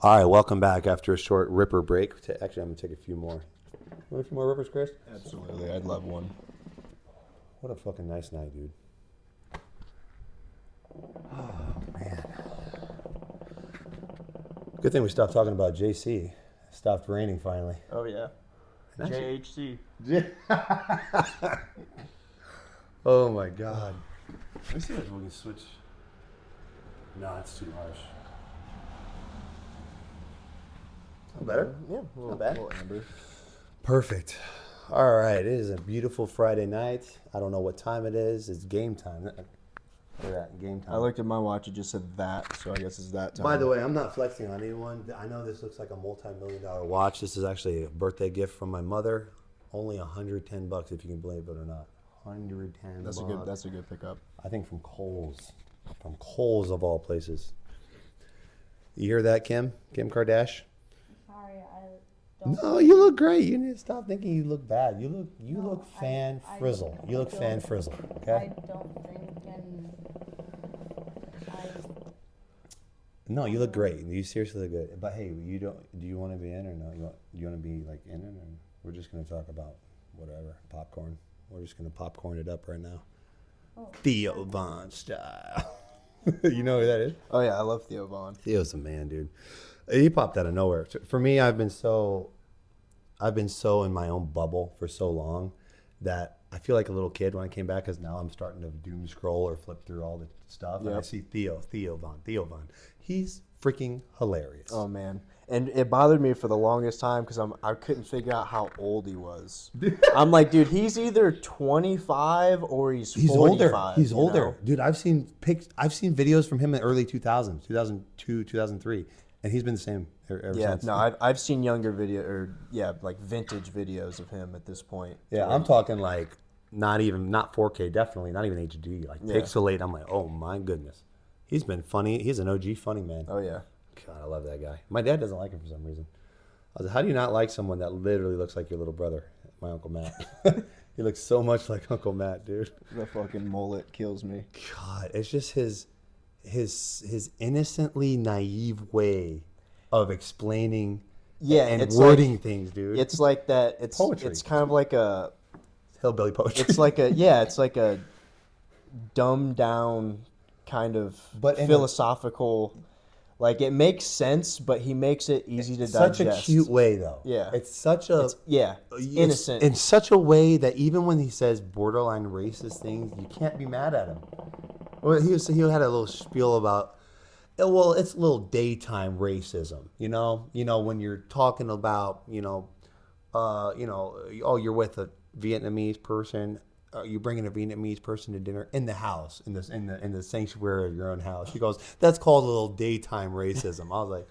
All right, welcome back after a short ripper break. Actually, I'm going to take a few more. Want a few more rippers, Chris? Absolutely, I'd love one. What a fucking nice night, dude. Oh, man. Good thing we stopped talking about JC. It stopped raining finally. Oh, yeah. JHC. Oh, my God. Let me see if we can switch. No, it's too harsh. Better? Yeah, Not bad. little amber. Perfect. All right, it is a beautiful Friday night. I don't know what time it is. It's game time. Look at that, game time. I looked at my watch, it just said that, so I guess it's that time. By the way, I'm not flexing on anyone. I know this looks like a multi-million-dollar watch. This is actually a birthday gift from my mother. Only $110 if you can believe it or not. $110. That's a good pickup. I think from Kohl's. From Kohl's of all places. You hear that, Kim? Kim Kardashian? Sorry, I don't. No, you look great. You need to stop thinking you look bad. You look fan frizzle. You look fan frizzle. Okay. I don't think, and I. No, you look great. You seriously look good. But hey, you don't. Do you want to be in or no? Do you want to be like in it, or we're just gonna talk about whatever popcorn. We're just gonna popcorn it up right now. Oh. Theo Vando style. You know who that is? Oh, yeah, I love Theo Vando. Theo's the man, dude. He popped out of nowhere. For me, I've been so in my own bubble for so long that I feel like a little kid when I came back, because now I'm starting to doom scroll or flip through all the stuff, and I see Theo Vando. He's freaking hilarious. Oh, man. And it bothered me for the longest time because I couldn't figure out how old he was. I'm like, dude, he's either 25 or he's 45. He's older. Dude, I've seen videos from him in the early 2000s, 2002, 2003, and he's been the same ever since. No, I've seen younger like vintage videos of him at this point. Yeah, I'm talking like not 4K, definitely not even HD, like pixelate. I'm like, oh my goodness, he's been funny. He's an OG funny man. Oh yeah. God, I love that guy. My dad doesn't like him for some reason. I was like, how do you not like someone that literally looks like your little brother, my Uncle Matt? He looks so much like Uncle Matt, dude. The fucking mullet kills me. God, it's just his innocently naive way of explaining and wording things, dude. It's like that. It's poetry. It's kind of like a hillbilly poetry. It's like a dumbed down kind of philosophical. Like, it makes sense, but he makes it easy to digest. Such a cute way, though. Yeah. It's innocent. In such a way that even when he says borderline racist things, you can't be mad at him. Well, he had a little spiel about, well, it's a little daytime racism, you know, when you're talking about, oh, you're with a Vietnamese person. You're bringing a Vietnamese person to dinner in the house, in the sanctuary of your own house. She goes, that's called a little daytime racism. I was like,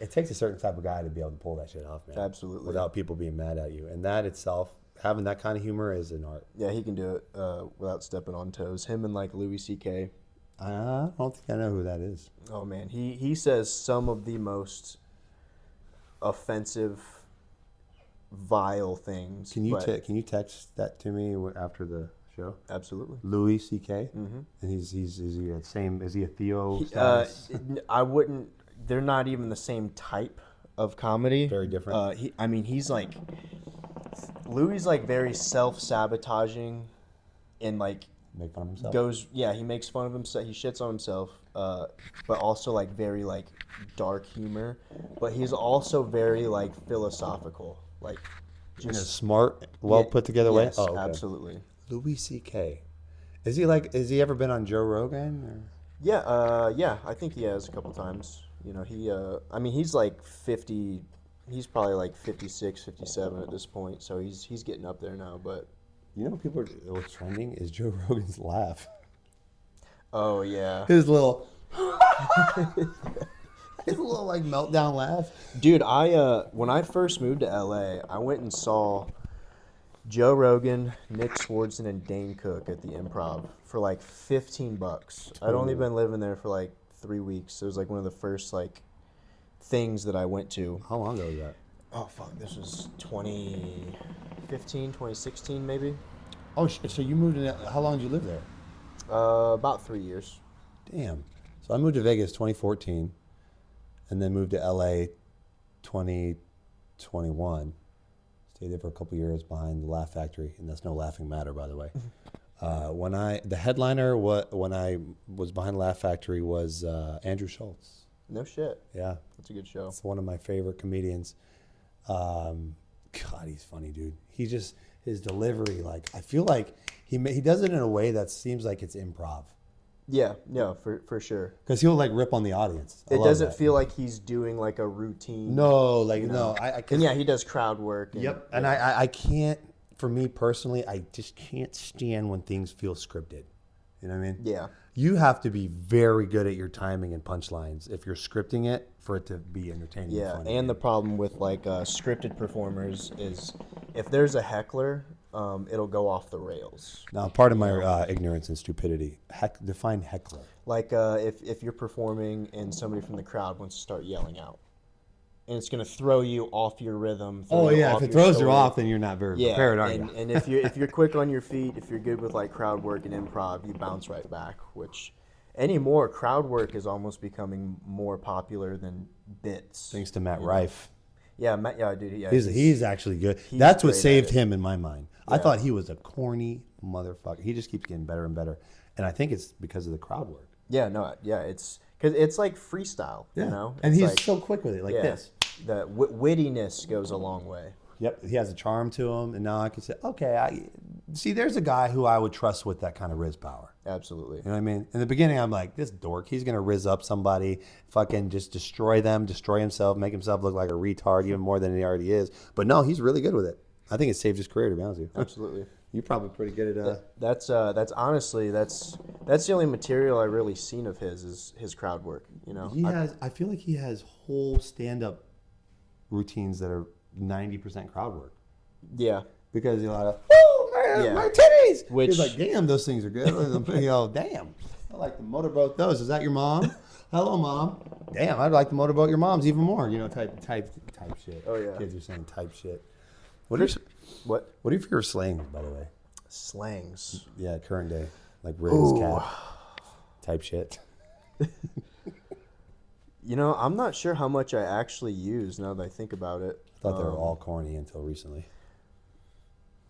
it takes a certain type of guy to be able to pull that shit off, man. Absolutely. Without people being mad at you. And that itself, having that kind of humor is an art. Yeah, he can do it without stepping on toes. Him and like Louis C.K. I don't think I know who that is. Oh, man. He says some of the most offensive, vile things. Can you text that to me after the show? Absolutely. Louis C.K. Mm-hmm. And is he the same? Is he a Theo? I wouldn't. They're not even the same type of comedy. Very different. He's like Louis is like very self-sabotaging, and like make fun of himself. He makes fun of himself. He shits on himself, but also like very like dark humor. But he's also very like philosophical. Like, just in a smart, well put together way. Yes, oh, okay. Absolutely. Louis C.K. Has he ever been on Joe Rogan? Or? Yeah. I think he has a couple times. You know, he's like 50. He's probably like 56, 57 at this point. So he's getting up there now. But what's trending is Joe Rogan's laugh. Oh yeah. His little. His little like meltdown laugh. Dude, when I first moved to LA, I went and saw Joe Rogan, Nick Swardson, and Dane Cook at the Improv for like $15. I'd only been living there for like 3 weeks. It was like one of the first like things that I went to. How long ago was that? Oh fuck, this was 2015, 2016 maybe. Oh shit! So you moved in? How long did you live there? About 3 years. Damn. So I moved to Vegas 2014. and then moved to LA 2021. Stayed there for a couple years behind the Laugh Factory, and that's no laughing matter, by the way. The headliner when I was behind Laugh Factory was Andrew Schultz. No shit. Yeah, That's a good show. it's one of my favorite comedians. God, he's funny, dude. His delivery, like I feel like he does it in a way that seems like it's improv. Yeah, no, for sure. Because he'll like rip on the audience. It doesn't feel like he's doing like a routine. No, like no. And yeah, he does crowd work. And, Yep. And I can't. For me personally, I just can't stand when things feel scripted. You know what I mean? Yeah. You have to be very good at your timing and punchlines if you're scripting it for it to be entertaining. Yeah, and funny. and the problem with like scripted performers is if there's a heckler, it'll go off the rails. Now, part of my ignorance and stupidity. Define heckler. Like if you're performing and somebody from the crowd wants to start yelling out, and it's gonna throw you off your rhythm. Oh yeah, if it throws you off, then you're not very prepared, are you? And if you're quick on your feet, if you're good with like crowd work and improv, you bounce right back. Which anymore, crowd work is almost becoming more popular than bits. Thanks to Matt Refe. Yeah, dude. Yeah, He's actually good. That's what great saved at it. him in my mind. I thought he was a corny motherfucker. He just keeps getting better and better, and I think it's because of the crowd work. Yeah, no, yeah, it's because it's like freestyle, Yeah. you know. And It's he's like, so quick with it, like this. The wittiness goes a long way. Yep, he has a charm to him, and now I can say, okay, there's a guy who I would trust with that kind of Rizz power. Absolutely. You know what I mean? In the beginning, I'm like, this dork, he's gonna Rizz up somebody, fucking just destroy them, destroy himself, make himself look like a retard even more than he already is. But no, he's really good with it. I think it saved his career, to be honest with you. Absolutely. You're probably pretty good at That's honestly that's the only material I really seen of his is his crowd work. You know. I feel like he has whole stand-up routines that are 90% crowd work. Yeah. Because you're like, oh man, Yeah. my titties. Which- He's like, damn, those things are good. Damn, I like to motorboat those. Is that your mom? Hello, mom. Damn, I'd like to motorboat your mom's even more. You know, type shit. Oh, yeah. Kids are saying type shit. What are your favorite slangs, by the way? Slangs. Yeah, current day, like Rizz, Cap, type shit. You know, I'm not sure how much I actually use now that I think about it. I thought they were all corny until recently.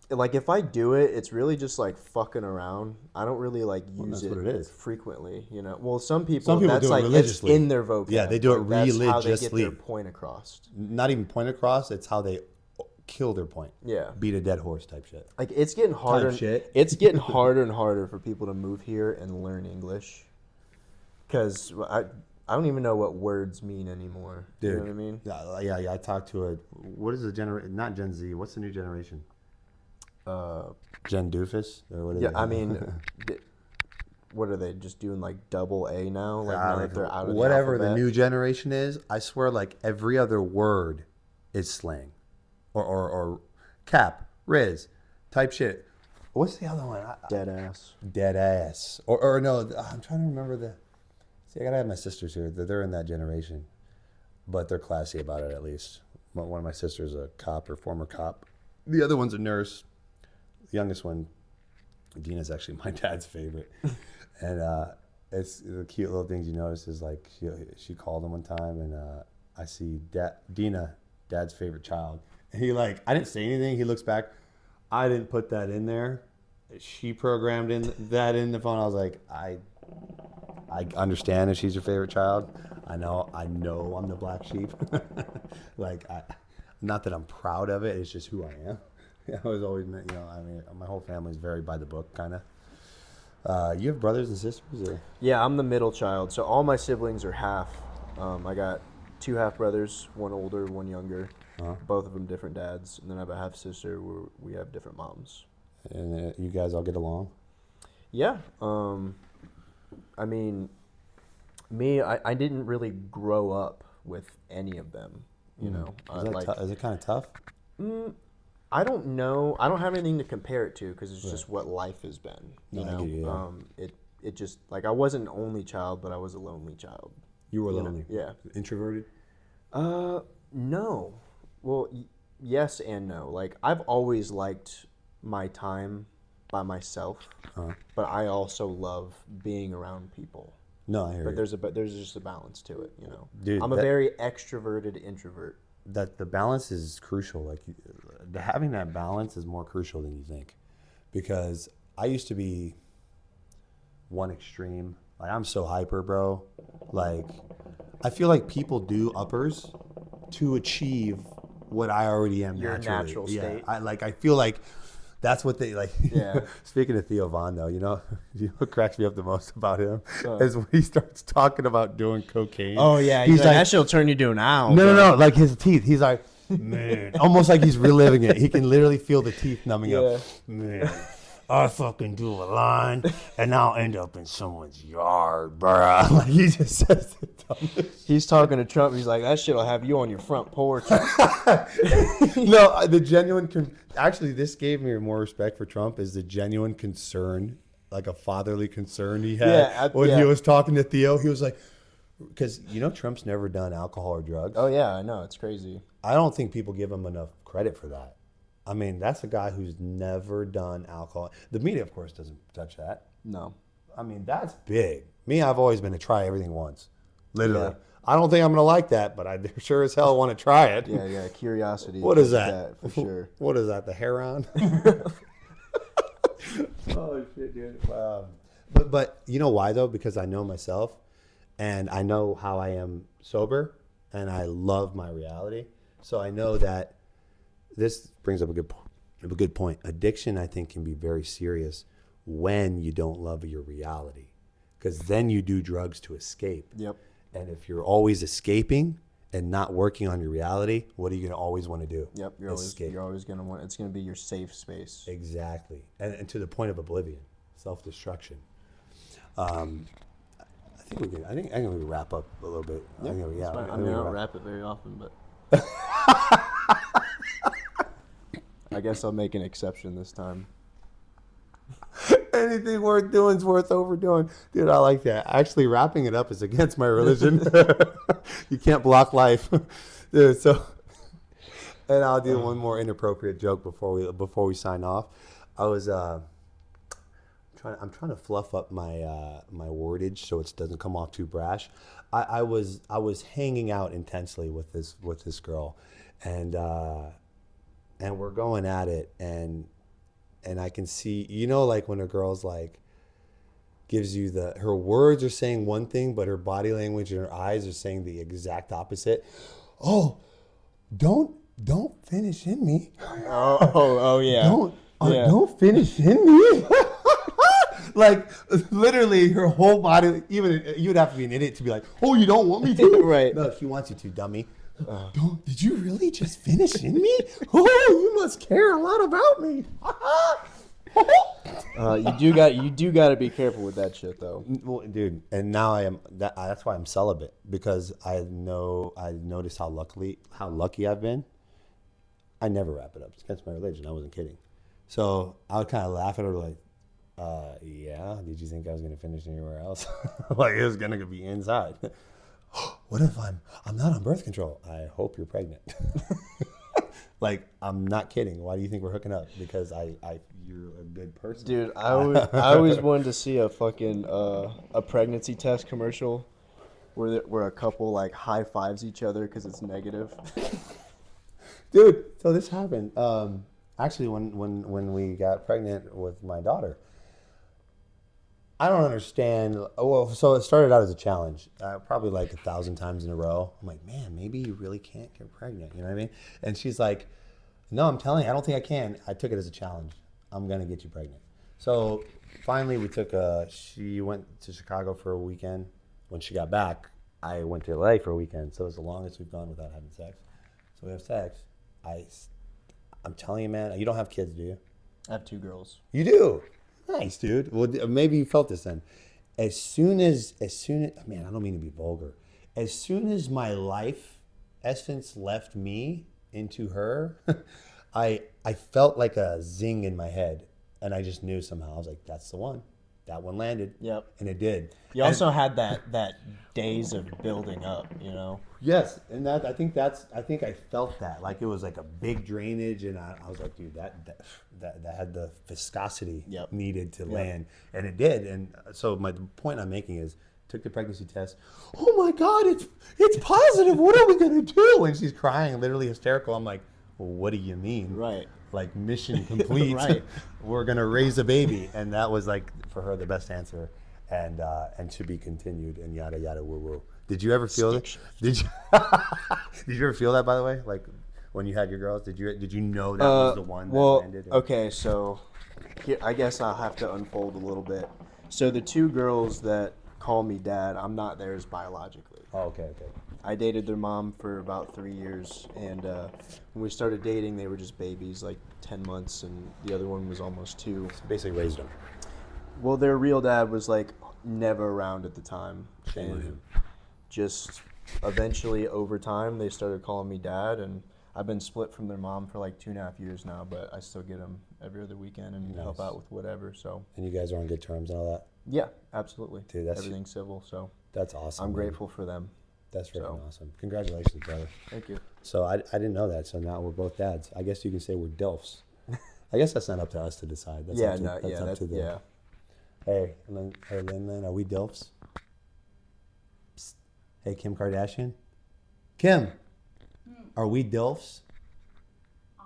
Like if I do it, it's really just like fucking around. I don't really like use that's what it is. frequently. You know, well, some people do that's it like it's religiously. in their vocab. Yeah, they do it Like, that's how they get religiously. their point across. Not even point across. It's how they kill their point. Yeah. Beat a dead horse type shit. Like it's getting harder. shit. It's getting harder and harder for people to move here and learn English. Because I don't even know what words mean anymore. Dude, You know what I mean? Yeah. I talked to what is the generation? Not Gen Z. What's the new generation? Gen Doofus? Or what is Yeah, it? I mean, what are they just doing like double A now? Like now that they're out of whatever the the alphabet? new generation is, I swear, like every other word is slang, or cap, Rizz, type shit. What's the other one? Dead ass. Dead ass, or no? I'm trying to remember the. See, I gotta have my sisters here. They're in that generation, but they're classy about it at least. One of my sisters is a cop or former cop. The other one's a nurse. The youngest one, Dina's actually my dad's favorite, and it's the cute little things you notice is like she called him one time, and I see Dina, dad's favorite child, and he like I didn't say anything. He looks back, I didn't put that in there. She programmed that in the phone. I was like, I understand if she's your favorite child. I know I'm the black sheep. Like not that I'm proud of it. It's just who I am. I was always, you know, I mean, my whole family's very by the book, kind of. You have brothers and sisters? Or? Yeah, I'm the middle child, so all my siblings are half. I got 2 half brothers, one older, one younger. Both of them different dads, and then I have a half sister where we have different moms. And you guys all get along? Yeah. I mean, I didn't really grow up with any of them. You know, Is it kind of tough? I don't know. I don't have anything to compare it to because it's just what life has been. You No, I know, get you, it just like I wasn't an only child, but I was a lonely child. You were know, lonely? yeah. Introverted? No. Well, yes and no. Like I've always liked my time by myself, but I also love being around people. No, I hear you. But there's just a balance to it, you know. Dude, I'm a very extroverted introvert. That the balance is crucial. Like having that balance is more crucial than you think, because I used to be one extreme. Like I'm so hyper, bro. Like I feel like people do uppers to achieve what I already am Your naturally. natural Yeah, state. I feel like that's what they like. Yeah. Speaking of Theo Vando, you know what cracks me up the most about him is when he starts talking about doing cocaine. Oh yeah, he's like, that shit'll turn you to an owl. No, like his teeth. He's like, man, almost like he's reliving it. He can literally feel the teeth numbing up. Man, I fucking do a line and I'll end up in someone's yard, bruh. Like he just says the dumbest. He's talking to Trump. He's like, that shit'll have you on your front porch. No, the genuine. Actually, this gave me more respect for Trump. Is the genuine concern, like a fatherly concern he had when he was talking to Theo. He was like, because Trump's never done alcohol or drugs. Oh yeah, I know, it's crazy. I don't think people give him enough credit for that. I mean, that's a guy who's never done alcohol. The media, of course, doesn't touch that. No. I mean, that's big. Me, I've always been to try everything once. Literally. Yeah. I don't think I'm going to like that, but I sure as hell want to try it. Yeah, curiosity. What is that? For sure. What is that, the heron? Oh, shit, dude. But you know why, though? Because I know myself, and I know how I am sober, and I love my reality. So I know that this brings up a good point. Addiction, I think, can be very serious when you don't love your reality, because then you do drugs to escape. Yep. And if you're always escaping and not working on your reality, what are you going to always want to do? Yep. You're always going to want. It's going to be your safe space. Exactly, and to the point of oblivion, self-destruction. I think we can. I think I'm going to wrap up a little bit. Yeah, I don't wrap it very often, but I guess I'll make an exception this time. Anything worth doing is worth overdoing. Dude, I like that. Actually, wrapping it up is against my religion. You can't block life. Dude, so, and I'll do one more inappropriate joke before we sign off. I was I'm trying to fluff up my my wordage so it doesn't come off too brash. I was hanging out intensely with this girl, and we're going at it, and I can see, like when a girl's like gives you her words are saying one thing, but her body language and her eyes are saying the exact opposite. Oh, don't finish in me. Oh yeah. Don't finish in me. Like literally her whole body, even you'd have to be an idiot to be like, oh, you don't want me to? Right. No, she wants you to, dummy. Did you really just finish in me? Oh, you must care a lot about me. You do got to be careful with that shit though. Well, dude, and now that's why I'm celibate, because I noticed how lucky I've been. I never wrap it up. It's against my religion. I wasn't kidding. So I would kind of laugh at her like, yeah, did you think I was going to finish anywhere else? Like it was going to be inside. What if I'm not on birth control? I hope you're pregnant. Like, I'm not kidding. Why do you think we're hooking up? Because you're a good person. Dude, I always wanted to see a fucking a pregnancy test commercial where a couple like high fives each other because it's negative. Dude, so this happened. Actually, when we got pregnant with my daughter, I don't understand. Well, so it started out as a challenge, probably like 1,000 times in a row. I'm like, man, maybe you really can't get pregnant. You know what I mean? And she's like, no, I'm telling you, I don't think I can. I took it as a challenge. I'm going to get you pregnant. So finally she went to Chicago for a weekend. When she got back, I went to LA for a weekend. So it's the longest we've gone without having sex. So we have sex. I'm telling you, man, you don't have kids, do you? I have 2 girls. You do? Nice, dude. Well, maybe you felt this then. As soon as, man, I don't mean to be vulgar. As soon as my life essence left me into her, I felt like a zing in my head, and I just knew somehow. I was like, that's the one. That one landed. Yep. And it did. You also had that days of building up, you know? Yes, and I think I felt that. Like it was like a big drainage, and I was like, dude, that had the viscosity needed to land, and it did. And so the point I'm making is, took the pregnancy test. Oh my God, it's positive. What are we gonna do? And she's crying, literally hysterical. I'm like, well, what do you mean? Right. Like mission complete. Right. We're gonna raise a baby, and that was like for her the best answer, and to be continued, and yada yada woo woo. Did you ever feel that? Did you? Did you ever feel that? By the way, like when you had your girls, did you know that was the one that landed? Okay, so here, I guess I'll have to unfold a little bit. So the two girls that call me dad, I'm not theirs biologically. Oh, okay. I dated their mom for about 3 years, and when we started dating, they were just babies, like 10 months, and the other one was almost 2. So basically raised them. Well, their real dad was like never around at the time. Shame on him. Just eventually over time, they started calling me dad, and I've been split from their mom for like 2.5 years now, but I still get them every other weekend and help out with whatever. So. And you guys are on good terms and all that. Yeah, absolutely. Dude, that's everything's civil. So. That's awesome. I'm grateful for them. That's freaking awesome. Congratulations, brother. Thank you. So I didn't know that. So now we're both dads. I guess you can say we're DILFs. I guess that's not up to us to decide. That's up to them. Yeah. Hey, Lin, are we DILFs? Psst. Hey, Kim Kardashian. Kim, are we DILFs?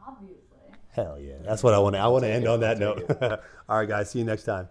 Obviously. Hell yeah. That's what I want to. I want to end on that note. All right, guys. See you next time.